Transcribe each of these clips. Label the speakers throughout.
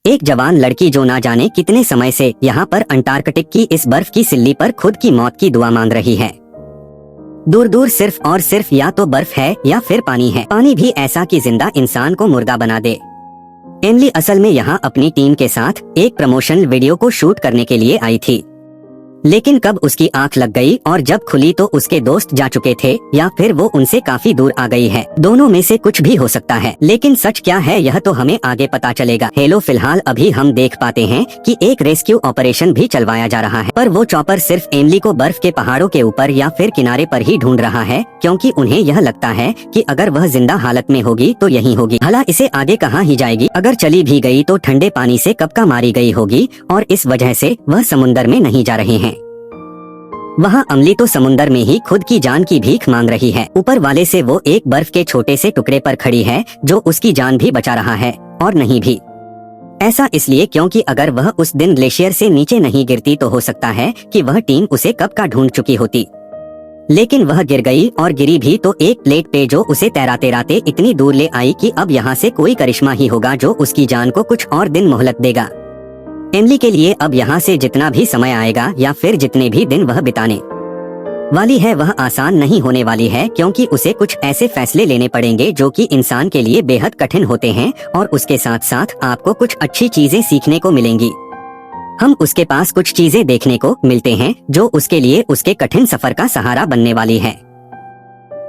Speaker 1: एक जवान लड़की जो ना जाने कितने समय से यहाँ पर अंटार्कटिक की इस बर्फ की सिल्ली पर खुद की मौत की दुआ मांग रही है। दूर दूर सिर्फ और सिर्फ या तो बर्फ है या फिर पानी है, पानी भी ऐसा कि जिंदा इंसान को मुर्दा बना दे। एमिली असल में यहाँ अपनी टीम के साथ एक प्रमोशनल वीडियो को शूट करने के लिए आई थी, लेकिन कब उसकी आंख लग गई और जब खुली तो उसके दोस्त जा चुके थे या फिर वो उनसे काफी दूर आ गई है। दोनों में से कुछ भी हो सकता है, लेकिन सच क्या है यह तो हमें आगे पता चलेगा। हेलो, फिलहाल अभी हम देख पाते हैं कि एक रेस्क्यू ऑपरेशन भी चलवाया जा रहा है, पर वो चॉपर सिर्फ एमिली को बर्फ के पहाड़ों के ऊपर या फिर किनारे पर ही ढूंढ रहा है, क्योंकि उन्हें यह लगता है कि अगर वह जिंदा हालत में होगी तो यही होगी। भला इसे आगे कहाँ ही जाएगी? अगर चली भी गई तो ठंडे पानी से कब का मारी गई होगी, और इस वजह से वह समुंदर में नहीं जा रहे हैं। वहाँ अमली तो समुंदर में ही खुद की जान की भीख मांग रही है। ऊपर वाले से वो एक बर्फ के छोटे से टुकड़े पर खड़ी है जो उसकी जान भी बचा रहा है, और नहीं भी। ऐसा इसलिए क्योंकि अगर वह उस दिन ग्लेशियर से नीचे नहीं गिरती तो हो सकता है कि वह टीम उसे कब का ढूंढ चुकी होती। लेकिन वह गिर गई, और गिरी भी तो एक प्लेट पे जो उसे तैराते तैराते इतनी दूर ले आई कि अब यहाँ से कोई करिश्मा ही होगा जो उसकी जान को कुछ और दिन मोहलत देगा। एमिली के लिए अब यहाँ से जितना भी समय आएगा या फिर जितने भी दिन वह बिताने वाली है वह आसान नहीं होने वाली है, क्योंकि उसे कुछ ऐसे फैसले लेने पड़ेंगे जो कि इंसान के लिए बेहद कठिन होते हैं, और उसके साथ साथ आपको कुछ अच्छी चीजें सीखने को मिलेंगी। हम उसके पास कुछ चीजें देखने को मिलते हैं जो उसके लिए उसके कठिन सफर का सहारा बनने वाली है।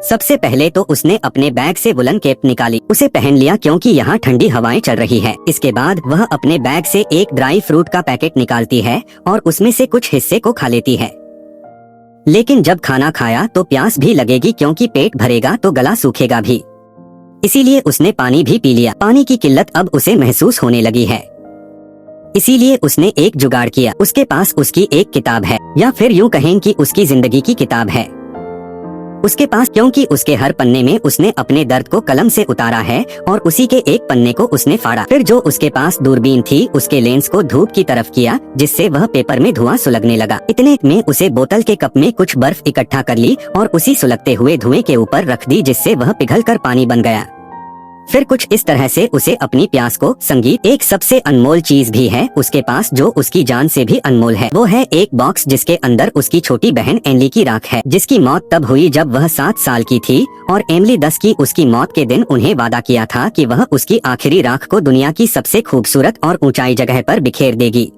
Speaker 1: सबसे पहले तो उसने अपने बैग से वुलन कैप निकाली, उसे पहन लिया क्योंकि यहाँ ठंडी हवाएं चल रही है। इसके बाद वह अपने बैग से एक ड्राई फ्रूट का पैकेट निकालती है और उसमें से कुछ हिस्से को खा लेती है। लेकिन जब खाना खाया तो प्यास भी लगेगी, क्योंकि पेट भरेगा तो गला सूखेगा भी, इसीलिए उसने पानी भी पी लिया। पानी की किल्लत अब उसे महसूस होने लगी है, इसीलिए उसने एक जुगाड़ किया। उसके पास उसकी एक किताब है, या फिर यूँ कहें कि उसकी जिंदगी की किताब है उसके पास, क्योंकि उसके हर पन्ने में उसने अपने दर्द को कलम से उतारा है, और उसी के एक पन्ने को उसने फाड़ा। फिर जो उसके पास दूरबीन थी उसके लेंस को धूप की तरफ किया, जिससे वह पेपर में धुआं सुलगने लगा। इतने में उसे बोतल के कप में कुछ बर्फ इकट्ठा कर ली और उसी सुलगते हुए धुएं के ऊपर रख दी, जिससे वह पिघलकर पानी बन गया। फिर कुछ इस तरह से उसे अपनी प्यास को संगीत। एक सबसे अनमोल चीज भी है उसके पास जो उसकी जान से भी अनमोल है। वो है एक बॉक्स जिसके अंदर उसकी छोटी बहन एमिली की राख है, जिसकी मौत तब हुई जब वह 7 साल की थी, और एमिली 10 की। उसकी मौत के दिन उन्हें वादा किया था कि वह उसकी आखिरी राख को दुनिया की सबसे खूबसूरत और ऊंचाई जगह पर बिखेर देगी।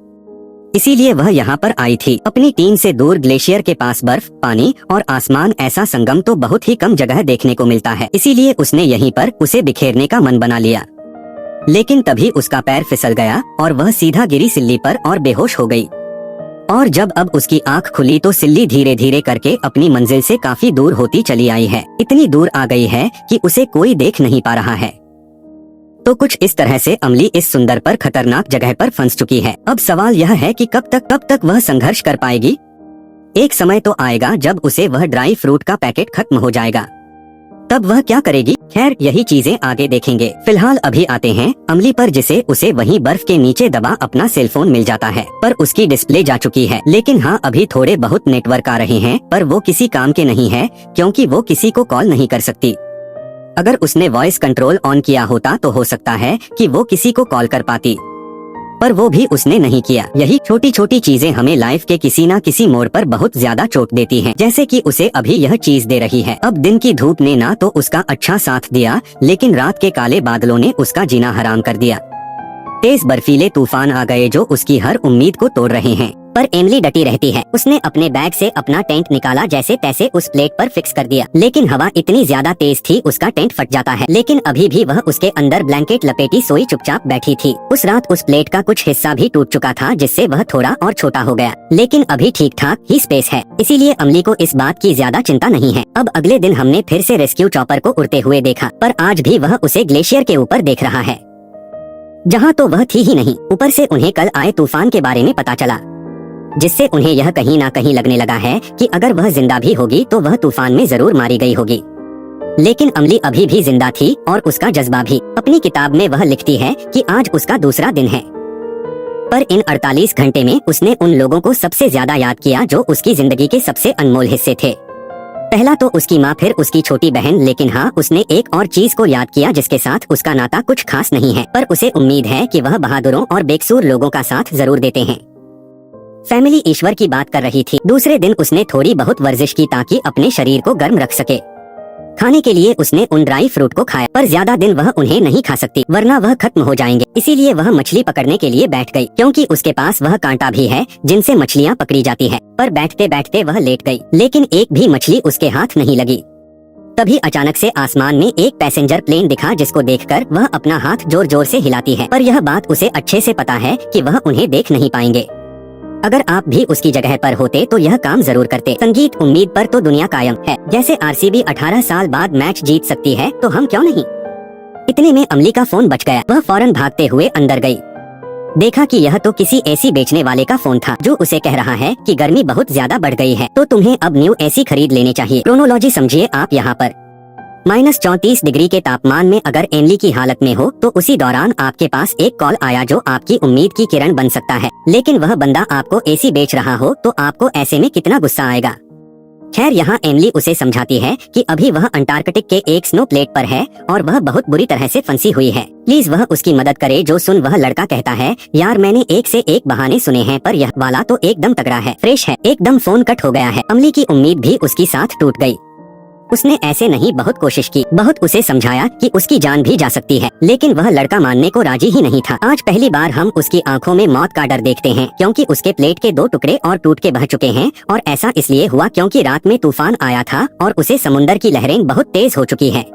Speaker 1: इसीलिए वह यहाँ पर आई थी। अपनी टीम से दूर ग्लेशियर के पास बर्फ, पानी और आसमान, ऐसा संगम तो बहुत ही कम जगह देखने को मिलता है, इसीलिए उसने यहीं पर उसे बिखेरने का मन बना लिया। लेकिन तभी उसका पैर फिसल गया और वह सीधा गिरी सिल्ली पर और बेहोश हो गई। और जब अब उसकी आंख खुली तो सिल्ली धीरे धीरे करके अपनी मंजिल से काफी दूर होती चली आई है। इतनी दूर आ गई है कि उसे कोई देख नहीं पा रहा है। तो कुछ इस तरह से अमली इस सुंदर पर खतरनाक जगह पर फंस चुकी है। अब सवाल यह है कि कब तक वह संघर्ष कर पाएगी। एक समय तो आएगा जब उसे वह ड्राई फ्रूट का पैकेट खत्म हो जाएगा, तब वह क्या करेगी? खैर, यही चीजें आगे देखेंगे। फिलहाल अभी आते हैं अमली पर, जिसे उसे वहीं बर्फ के नीचे दबा अपना सेलफोन मिल जाता है, पर उसकी डिस्प्ले जा चुकी है। लेकिन हाँ, अभी थोड़े बहुत नेटवर्क आ रहे हैं, पर वो किसी काम के नहीं है, क्योंकि वो किसी को कॉल नहीं कर सकती। अगर उसने वॉइस कंट्रोल ऑन किया होता तो हो सकता है कि वो किसी को कॉल कर पाती, पर वो भी उसने नहीं किया। यही छोटी छोटी चीजें हमें लाइफ के किसी ना किसी मोड़ पर बहुत ज्यादा चोट देती हैं, जैसे कि उसे अभी यह चीज दे रही है। अब दिन की धूप ने ना तो उसका अच्छा साथ दिया, लेकिन रात के काले बादलों ने उसका जीना हराम कर दिया। तेज बर्फीले तूफान आ गए जो उसकी हर उम्मीद को तोड़ रहे हैं। पर एमिली डटी रहती है। उसने अपने बैग से अपना टेंट निकाला, जैसे तैसे उस प्लेट पर फिक्स कर दिया, लेकिन हवा इतनी ज्यादा तेज थी उसका टेंट फट जाता है। लेकिन अभी भी वह उसके अंदर ब्लैंकेट लपेटी सोई चुपचाप बैठी थी। उस रात उस प्लेट का कुछ हिस्सा भी टूट चुका था, जिससे वह थोड़ा और छोटा हो गया, लेकिन अभी ठीक ठाक ही स्पेस है, इसीलिए अमली को इस बात की ज्यादा चिंता नहीं है। अब अगले दिन हमने फिर से रेस्क्यू चॉपर को उड़ते हुए देखा, पर आज भी वह उसे ग्लेशियर के ऊपर देख रहा है, जहाँ तो वह थी ही नहीं। ऊपर से उन्हें कल आए तूफान के बारे में पता चला, जिससे उन्हें यह कहीं ना कहीं लगने लगा है कि अगर वह जिंदा भी होगी तो वह तूफान में जरूर मारी गई होगी। लेकिन अमली अभी भी जिंदा थी और उसका जज्बा भी। अपनी किताब में वह लिखती है कि आज उसका दूसरा दिन है, पर इन 48 घंटे में उसने उन लोगों को सबसे ज्यादा याद किया जो उसकी जिंदगी के सबसे अनमोल हिस्से थे। पहला तो उसकी माँ, फिर उसकी छोटी बहन, लेकिन हाँ उसने एक और चीज को याद किया जिसके साथ उसका नाता कुछ खास नहीं है, पर उसे उम्मीद है कि वह बहादुरों और बेकसूर लोगों का साथ जरूर देते हैं। फैमिली ईश्वर की बात कर रही थी। दूसरे दिन उसने थोड़ी बहुत वर्जिश की ताकि अपने शरीर को गर्म रख सके। खाने के लिए उसने उन ड्राई फ्रूट को खाया, पर ज्यादा दिन वह उन्हें नहीं खा सकती वरना वह खत्म हो जाएंगे। इसीलिए वह मछली पकड़ने के लिए बैठ गई, क्योंकि उसके पास वह कांटा भी है जिनसे मछलियाँ पकड़ी जाती है। पर बैठते बैठते वह लेट गई, लेकिन एक भी मछली उसके हाथ नहीं लगी। तभी अचानक से आसमान में एक पैसेंजर प्लेन दिखा, जिसको देखकर वह अपना हाथ जोर जोर से हिलाती है, पर यह बात उसे अच्छे से पता है कि वह उन्हें देख नहीं पाएंगे। अगर आप भी उसकी जगह पर होते तो यह काम जरूर करते। संगीत उम्मीद पर तो दुनिया कायम है। जैसे आरसीबी 18 साल बाद मैच जीत सकती है, तो हम क्यों नहीं। इतने में अमली का फोन बज गया। वह फौरन भागते हुए अंदर गई। देखा कि यह तो किसी एसी बेचने वाले का फोन था, जो उसे कह रहा है कि गर्मी बहुत ज्यादा बढ़ गई है, तो तुम्हें अब न्यू एसी खरीद लेने चाहिए। क्रोनोलॉजी समझिए आप यहाँ पर -34 डिग्री के तापमान में अगर एमिली की हालत में हो, तो उसी दौरान आपके पास एक कॉल आया जो आपकी उम्मीद की किरण बन सकता है। लेकिन वह बंदा आपको एसी बेच रहा हो, तो आपको ऐसे में कितना गुस्सा आएगा। खैर, यहाँ एमिली उसे समझाती है कि अभी वह अंटार्कटिक के एक स्नो प्लेट पर है और वह बहुत बुरी तरह से फंसी हुई है। प्लीज वह उसकी मदद करे। जो सुन वह लड़का कहता है, यार मैंने एक से एक बहाने सुने हैं, पर यह वाला तो एकदम तगड़ा है, फ्रेश है। एकदम फोन कट हो गया है। अमली की उम्मीद भी उसकी साथ टूट गई। उसने ऐसे नहीं बहुत कोशिश की, बहुत उसे समझाया कि उसकी जान भी जा सकती है, लेकिन वह लड़का मानने को राजी ही नहीं था। आज पहली बार हम उसकी आंखों में मौत का डर देखते हैं, क्योंकि उसके प्लेट के 2 टुकड़े और टूट के बह चुके हैं। और ऐसा इसलिए हुआ क्योंकि रात में तूफान आया था और उसे समुंदर की लहरें बहुत तेज हो चुकी है।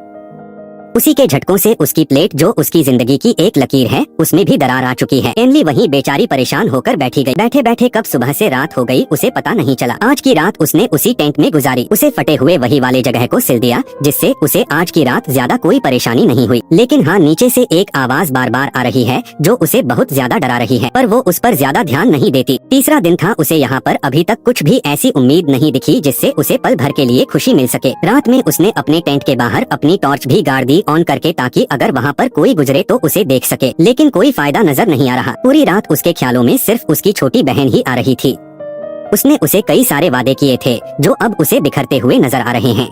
Speaker 1: उसी के झटकों से उसकी प्लेट, जो उसकी जिंदगी की एक लकीर है, उसमें भी दरार आ चुकी है। एमिली वहीं बेचारी परेशान होकर बैठी गई। बैठे बैठे कब सुबह से रात हो गई उसे पता नहीं चला। आज की रात उसने उसी टेंट में गुजारी। उसे फटे हुए वही वाले जगह को सिल दिया, जिससे उसे आज की रात ज्यादा कोई परेशानी नहीं हुई। लेकिन हाँ, नीचे से एक आवाज बार बार आ रही है जो उसे बहुत ज्यादा डरा रही है, पर वो उस पर ज्यादा ध्यान नहीं देती। तीसरा दिन था, उसे यहाँ पर अभी तक कुछ भी ऐसी उम्मीद नहीं दिखी जिससे उसे पल भर के लिए खुशी मिल सके। रात में उसने अपने टेंट के बाहर अपनी टॉर्च भी गाड़ दी ऑन करके, ताकि अगर वहाँ पर कोई गुजरे तो उसे देख सके। लेकिन कोई फायदा नजर नहीं आ रहा। पूरी रात उसके ख्यालों में सिर्फ उसकी छोटी बहन ही आ रही थी। उसने उसे कई सारे वादे किए थे जो अब उसे बिखरते हुए नजर आ रहे हैं।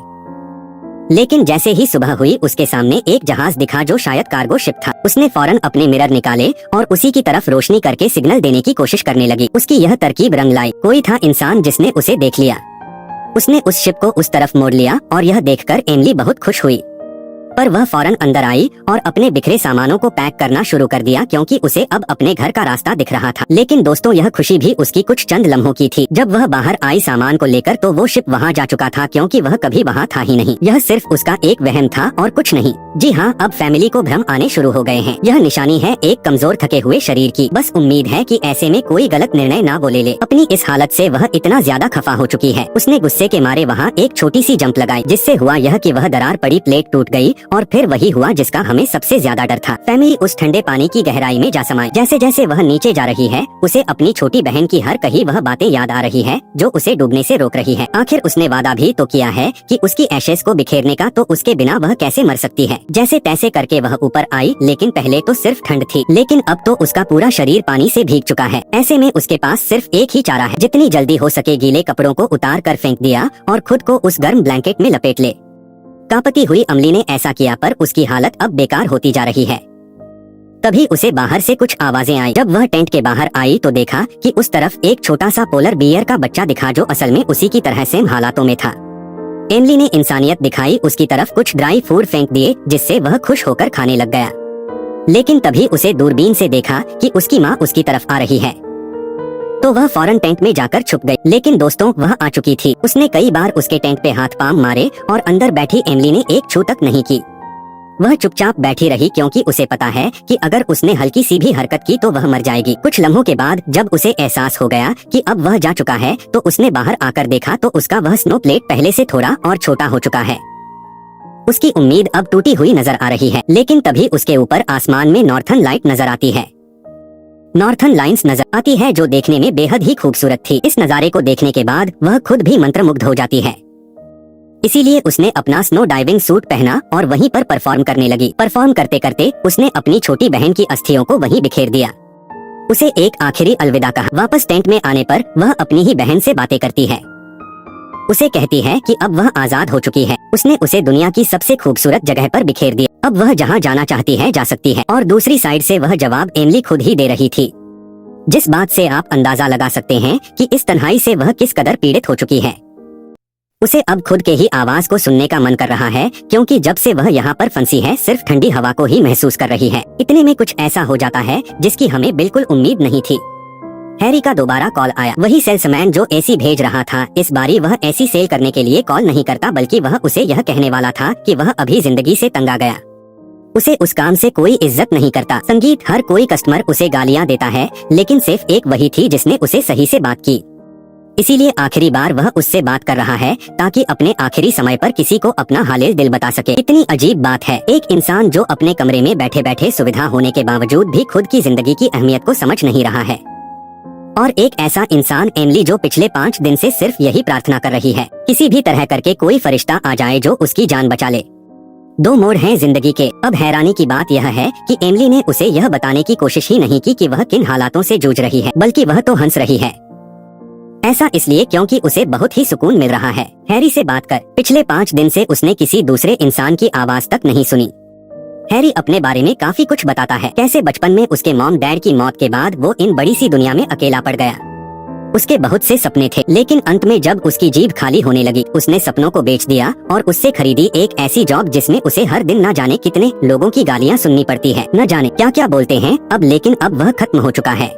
Speaker 1: लेकिन जैसे ही सुबह हुई, उसके सामने एक जहाज दिखा जो शायद कार्गो शिप था। उसने फौरन अपने मिरर निकाले और उसी की तरफ रोशनी करके सिग्नल देने की कोशिश करने लगी। उसकी यह तरकीब रंग लाई। कोई था इंसान जिसने उसे देख लिया। उसने उस शिप को उस तरफ मोड़ लिया और यह देखकर एमिली बहुत खुश हुई। पर वह फौरन अंदर आई और अपने बिखरे सामानों को पैक करना शुरू कर दिया, क्योंकि उसे अब अपने घर का रास्ता दिख रहा था। लेकिन दोस्तों, यह खुशी भी उसकी कुछ चंद लम्हों की थी। जब वह बाहर आई सामान को लेकर, तो वो शिप वहाँ जा चुका था, क्योंकि वह कभी वहाँ था ही नहीं। यह सिर्फ उसका एक वहम था और कुछ नहीं। जी हाँ, अब फैमिली को भ्रम आने शुरू हो गए हैं। यह निशानी है एक कमजोर थके हुए शरीर की। बस उम्मीद है कि ऐसे में कोई गलत निर्णय ना वो ले ले। अपनी इस हालत से वह इतना ज्यादा खफा हो चुकी है। उसने गुस्से के मारे वहाँ एक छोटी सी जंप लगाई, जिससे हुआ यह कि वह दरार पड़ी प्लेट टूट गई। और फिर वही हुआ जिसका हमें सबसे ज्यादा डर था। फैमिली उस ठंडे पानी की गहराई में जा समाई। जैसे जैसे वह नीचे जा रही है, उसे अपनी छोटी बहन की हर कही वह बातें याद आ रही है जो उसे डूबने से रोक रही है। आखिर उसने वादा भी तो किया है कि उसकी एशेस को बिखेरने का, तो उसके बिना वह कैसे मर सकती है। जैसे तैसे करके वह ऊपर आई, लेकिन पहले तो सिर्फ ठंड थी, लेकिन अब तो उसका पूरा शरीर पानी से भीग चुका है। ऐसे में उसके पास सिर्फ एक ही चारा है, जितनी जल्दी हो सके गीले कपड़ों को उतार कर फेंक दिया और खुद को उस गर्म ब्लैंकेट में लपेट ले। कांपती हुई अमली ने ऐसा किया, पर उसकी हालत अब बेकार होती जा रही है। तभी उसे बाहर से कुछ आवाजें आई। जब वह टेंट के बाहर आई तो देखा कि उस तरफ एक छोटा सा पोलर बियर का बच्चा दिखा, जो असल में उसी की तरह सेम हालातों में था। एमिली ने इंसानियत दिखाई, उसकी तरफ कुछ ड्राई फूड फेंक दिए, जिससे वह खुश होकर खाने लग गया। लेकिन तभी उसे दूरबीन से देखा कि उसकी माँ उसकी तरफ आ रही है, तो वह फौरन टेंट में जाकर छुप गई। लेकिन दोस्तों, वह आ चुकी थी। उसने कई बार उसके टेंट पे हाथ पांव मारे और अंदर बैठी एमिली ने एक छू तक नहीं की। वह चुपचाप बैठी रही, क्योंकि उसे पता है कि अगर उसने हल्की सी भी हरकत की तो वह मर जाएगी। कुछ लम्हों के बाद जब उसे एहसास हो गया कि अब वह जा चुका है, तो उसने बाहर आकर देखा तो उसका वह स्नो प्लेट पहले से थोड़ा और छोटा हो चुका है। उसकी उम्मीद अब टूटी हुई नजर आ रही है। लेकिन तभी उसके ऊपर आसमान में नॉर्थन लाइट नजर आती है। नॉर्थन लाइंस नजर आती है, जो देखने में बेहद ही खूबसूरत थी। इस नजारे को देखने के बाद वह खुद भी मंत्रमुग्ध हो जाती है। इसीलिए उसने अपना स्नो डाइविंग सूट पहना और वहीं पर परफॉर्म करने लगी। परफॉर्म करते करते उसने अपनी छोटी बहन की अस्थियों को वहीं बिखेर दिया। उसे एक आखिरी अलविदा कहा। वापस टेंट में आने पर वह अपनी ही बहन से बातें करती है। उसे कहती है कि अब वह आजाद हो चुकी है। उसने उसे दुनिया की सबसे खूबसूरत जगह पर बिखेर दिया। अब वह जहाँ जाना चाहती है जा सकती है। और दूसरी साइड से वह जवाब एमिली खुद ही दे रही थी, जिस बात से आप अंदाजा लगा सकते हैं कि इस तन्हाई से वह किस कदर पीड़ित हो चुकी है। उसे अब खुद के ही आवाज को सुनने का मन कर रहा है, क्योंकि जब से वह यहाँ पर फंसी है सिर्फ ठंडी हवा को ही महसूस कर रही है। इतने में कुछ ऐसा हो जाता है जिसकी हमें बिल्कुल उम्मीद नहीं थी। हैरी का दोबारा कॉल आया। वही सेल्समैन जो एसी भेज रहा था। इस बारी वह एसी सेल करने के लिए कॉल नहीं करता, बल्कि वह उसे यह कहने वाला था कि वह अभी जिंदगी से तंग आ गया। उसे उस काम से कोई इज्जत नहीं करता। संगीत, हर कोई कस्टमर उसे गालियां देता है, लेकिन सिर्फ एक वही थी जिसने उसे सही से बात की। इसीलिए आखिरी बार वह उससे बात कर रहा है, ताकि अपने आखिरी समय पर किसी को अपना हालिल दिल बता सके। इतनी अजीब बात है, एक इंसान जो अपने कमरे में बैठे बैठे सुविधा होने के बावजूद भी खुद की जिंदगी की अहमियत को समझ नहीं रहा है। और एक ऐसा इंसान एमिली जो पिछले 5 दिन से सिर्फ यही प्रार्थना कर रही है, किसी भी तरह करके कोई फरिश्ता आ जाए जो उसकी जान बचा ले। 2 मोड़ हैं जिंदगी के। अब हैरानी की बात यह है कि एमिली ने उसे यह बताने की कोशिश ही नहीं की कि वह किन हालातों से जूझ रही है, बल्कि वह तो हंस रही है। ऐसा इसलिए क्योंकि उसे बहुत ही सुकून मिल रहा है हैरी से बात कर। पिछले 5 दिन से उसने किसी दूसरे इंसान की आवाज तक नहीं सुनी। हैरी अपने बारे में काफी कुछ बताता है, कैसे बचपन में उसके मॉम डैड की मौत के बाद वो इन बड़ी सी दुनिया में अकेला पड़ गया। उसके बहुत से सपने थे, लेकिन अंत में जब उसकी जीभ खाली होने लगी, उसने सपनों को बेच दिया और उससे खरीदी एक ऐसी जॉब जिसमें उसे हर दिन न जाने कितने लोगों की गालियां सुननी पड़ती है, न जाने क्या क्या बोलते हैं अब। लेकिन अब वह खत्म हो चुका है।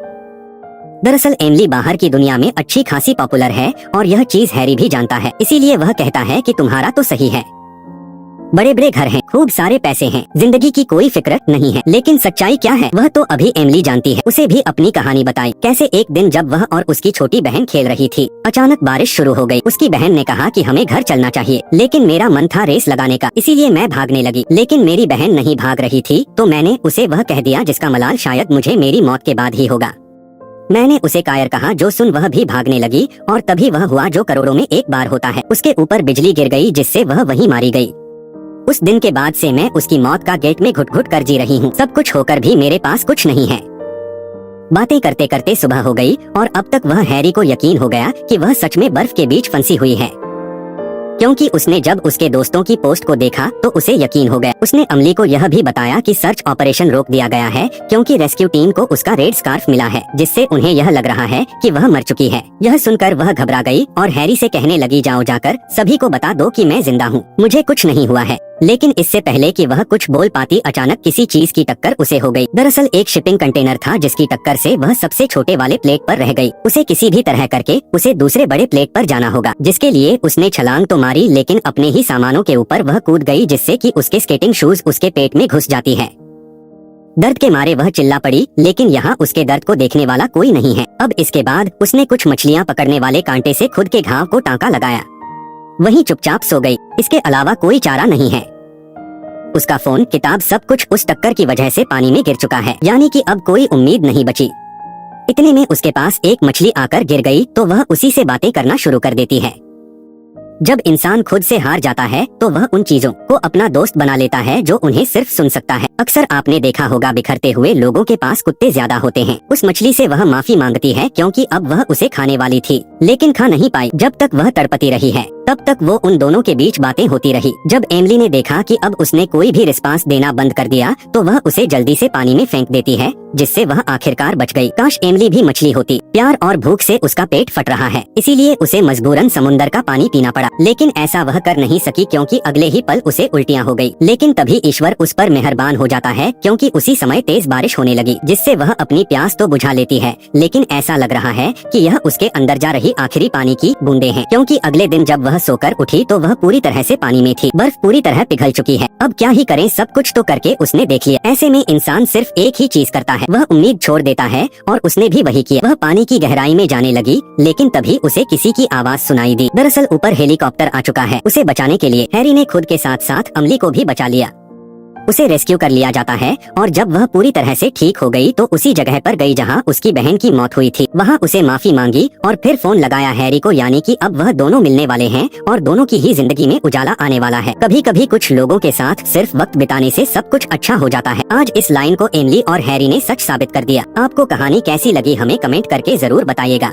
Speaker 1: दरअसल एमिली बाहर की दुनिया में अच्छी खासी पॉपुलर है और यह चीज हैरी भी जानता है। इसीलिए वह कहता है कि तुम्हारा तो सही है, बड़े बड़े घर हैं, खूब सारे पैसे हैं, जिंदगी की कोई फिक्र नहीं है। लेकिन सच्चाई क्या है वह तो अभी एमिली जानती है। उसे भी अपनी कहानी बताई, कैसे एक दिन जब वह और उसकी छोटी बहन खेल रही थी, अचानक बारिश शुरू हो गई। उसकी बहन ने कहा कि हमें घर चलना चाहिए, लेकिन मेरा मन था रेस लगाने का, इसीलिए मैं भागने लगी। लेकिन मेरी बहन नहीं भाग रही थी, तो मैंने उसे वह कह दिया जिसका मलाल शायद मुझे मेरी मौत के बाद ही होगा। मैंने उसे कायर कहा, जो सुन वह भी भागने लगी और तभी वह हुआ जो करोड़ों में एक बार होता है। उसके ऊपर बिजली गिर गई, जिससे वह वहीं मारी गई। उस दिन के बाद से मैं उसकी मौत का गेट में घुट घुट कर जी रही हूँ। सब कुछ होकर भी मेरे पास कुछ नहीं है। बातें करते करते सुबह हो गई और अब तक वह हैरी को यकीन हो गया कि वह सच में बर्फ के बीच फंसी हुई है, क्योंकि उसने जब उसके दोस्तों की पोस्ट को देखा तो उसे यकीन हो गया। उसने अमली को यह भी बताया कि सर्च ऑपरेशन रोक दिया गया है, क्योंकि रेस्क्यू टीम को उसका रेड स्कार्फ मिला है, जिससे उन्हें यह लग रहा है कि वह मर चुकी है। यह सुनकर वह घबरा गई और हैरी से कहने लगी, जाओ जाकर सभी को बता दो कि मैं जिंदा हूँ, मुझे कुछ नहीं हुआ है। लेकिन इससे पहले कि वह कुछ बोल पाती, अचानक किसी चीज की टक्कर उसे हो गई। दरअसल एक शिपिंग कंटेनर था, जिसकी टक्कर से वह सबसे छोटे वाले प्लेट पर रह गई। उसे किसी भी तरह करके उसे दूसरे बड़े प्लेट पर जाना होगा, जिसके लिए उसने छलांग तो मारी, लेकिन अपने ही सामानों के ऊपर वह कूद गई, जिससे कि उसके स्केटिंग शूज उसके पेट में घुस जाती है। दर्द के मारे वह चिल्ला पड़ी, लेकिन यहाँ उसके दर्द को देखने वाला कोई नहीं है। अब इसके बाद उसने कुछ मछलियाँ पकड़ने वाले कांटे से खुद के घाव को टाँका लगाया, वहीं चुपचाप सो गई। इसके अलावा कोई चारा नहीं है। उसका फोन, किताब, सब कुछ उस टक्कर की वजह से पानी में गिर चुका है, यानी कि अब कोई उम्मीद नहीं बची। इतने में उसके पास एक मछली आकर गिर गई, तो वह उसी से बातें करना शुरू कर देती है। जब इंसान खुद से हार जाता है तो वह उन चीजों को अपना दोस्त बना लेता है जो उन्हें सिर्फ सुन सकता है। अक्सर आपने देखा होगा, बिखरते हुए लोगों के पास कुत्ते ज्यादा होते हैं। उस मछली से वह माफी मांगती है, क्योंकि अब वह उसे खाने वाली थी, लेकिन खा नहीं पाई। जब तक वह तड़पती रही है, तब तक वो उन दोनों के बीच बातें होती रही। जब एमिली ने देखा कि अब उसने कोई भी रिस्पांस देना बंद कर दिया, तो वह उसे जल्दी से पानी में फेंक देती है, जिससे वह आखिरकार बच गई। काश एमिली भी मछली होती। प्यार और भूख से उसका पेट फट रहा है, इसीलिए उसे मजबूरन समुंदर का पानी पीना पड़ा। लेकिन ऐसा वह कर नहीं सकी, क्योंकि अगले ही पल उसे उल्टियाँ हो गई। लेकिन तभी ईश्वर उस पर मेहरबान हो जाता है, क्योंकि उसी समय तेज बारिश होने लगी, जिससे वह अपनी प्यास तो बुझा लेती है, लेकिन ऐसा लग रहा है कि यह उसके अंदर जा रही आखिरी पानी की बूंदें हैं, क्योंकि अगले दिन जब वह सोकर उठी तो वह पूरी तरह से पानी में थी। बर्फ पूरी तरह पिघल चुकी है। अब क्या ही करें, सब कुछ तो करके उसने देख लिया। ऐसे में इंसान सिर्फ एक ही चीज करता है, वह उम्मीद छोड़ देता है, और उसने भी वही किया। वह पानी की गहराई में जाने लगी, लेकिन तभी उसे किसी की आवाज सुनाई दी। दरअसल ऊपर हेलीकॉप्टर आ चुका है। उसे बचाने के लिए हैरी ने खुद के साथ साथ अमली को भी बचा लिया। उसे रेस्क्यू कर लिया जाता है, और जब वह पूरी तरह से ठीक हो गई तो उसी जगह पर गई जहां उसकी बहन की मौत हुई थी। वहां उसे माफी मांगी और फिर फोन लगाया हैरी को, यानी कि अब वह दोनों मिलने वाले हैं और दोनों की ही जिंदगी में उजाला आने वाला है। कभी कभी कुछ लोगों के साथ सिर्फ वक्त बिताने से सब कुछ अच्छा हो जाता है। आज इस लाइन को एमिली और हैरी ने सच साबित कर दिया। आपको कहानी कैसी लगी हमें कमेंट करके जरूर बताइएगा।